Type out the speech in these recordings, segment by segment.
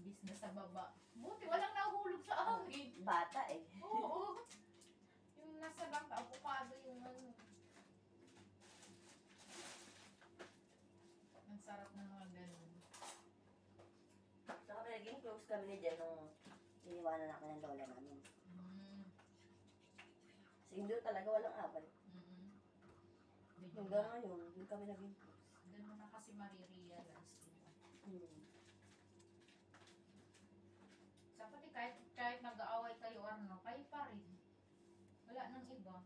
Imbis na sa baba. Buti walang nahulog sa hangin. Bata eh. Oo. Yung nasa bangka, avocado yung ano. Ang sarap ng mga ganun. Saka naging close kami ni Jen nung iniwanan natin ng lola namin. Kasi hindi talaga walang abal. Hanggang ngayon, hindi kami naging close. Doon mo na kasi marirealize. Sa pati kahit nag-aaway kayo ano, kayo pa rin. Wala nang iba.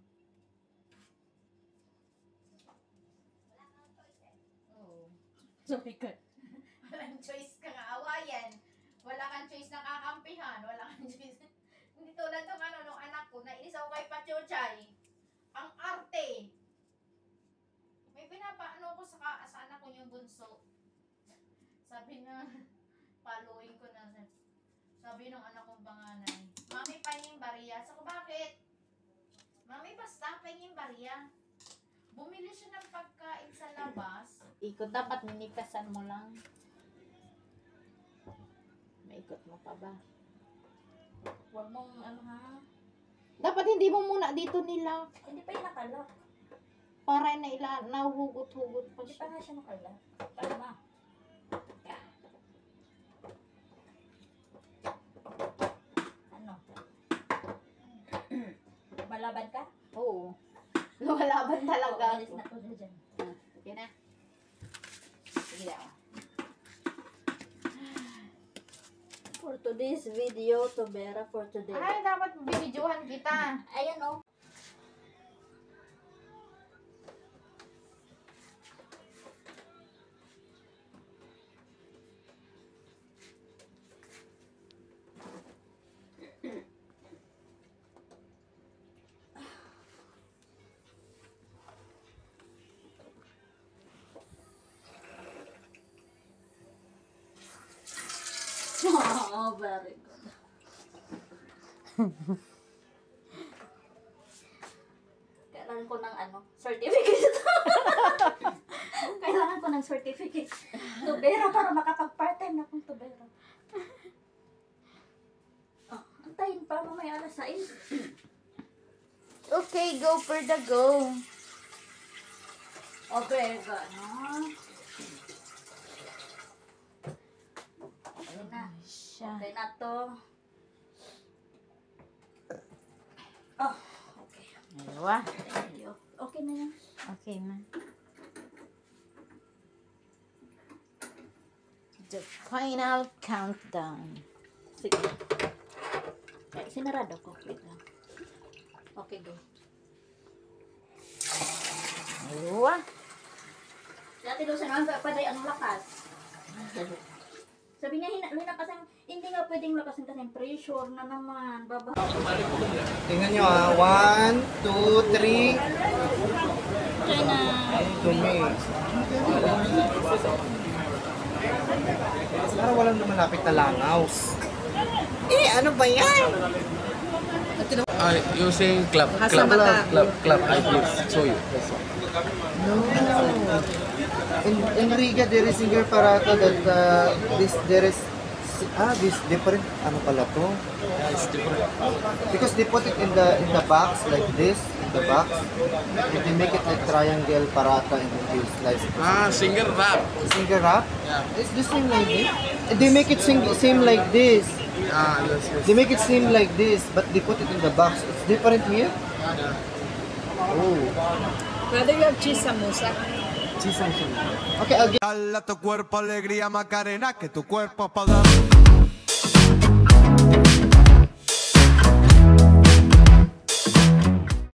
Wala nang choice eh. Oo. Sorry ka. Walang choice kang aawayan. Wala kang choice na kakampihan. Wala kang choice. Hindi tulad ng ano, nung anak ko, nainis ako kay Pachuchay. Ang arte. May pinapaano ko sa anak ko yung bunso. Sabi na, following ko na. Sabi ng anak kong panganay, Mami, pahingin bariya. Sabi ko, bakit? Mami, basta pahingin bariya. Bumili siya ng pagkain sa labas. Ikot, dapat ninikasan mo lang. Maikot mo pa ba? Huwag mong ano ha. Dapat hindi mo muna dito nila. Hindi pa yung nakalak. Para nahuhugot-hugot pa Hindi siya. pa nga siya nakalak. Paano ba? Ano? Malaban ka? Oo. Lumalaban talaga. Alis na to dyan. Yan na. Sige na. For today's video, Tobera for today. Ay, dapat bibidyohan kita. Ayan o. Oh, very good. Kailangan ko ng ano, certificate. Kailangan ko ng certificate. Tubera para makapag-part-time na akong tubera. Oh, antayin pa mamaya alas 6. Okay, go for the go. Okay, gano'n. Ayun na. Siya. Okay na to. Oh, okay. Dalawa. Okay na yan. Okay na. The final countdown. Sige. Ay, sinarado ko. Wait lang. Okay, go. Dalawa. Dati daw sa naman, paday anong lakas. Sabi niya, linakasan, hindi nga pwedeng lakasan kasi pressure na naman. Baba. Tingnan nyo ah. 1, 2, 3. Try na. Ay, dumi. Parang walang lumalapit na langaws. Eh, ano ba yan? Using club, I please show you. No. In Riga, there is singer parata that there is this different. Ano pala to? Yeah, it's different. Because they put it in the box like this, in the box, and they make it like triangle parata and then you slice it. Singer rap. Singer wrap? Yeah. It's the same like this. And they make it seem like this. Yes. They make it seem like this, but they put it in the box. It's different here. Oh. Whether you have cheese samosa. Okay, again. Dale a tu cuerpo alegría Macarena, que tu cuerpo es para dar.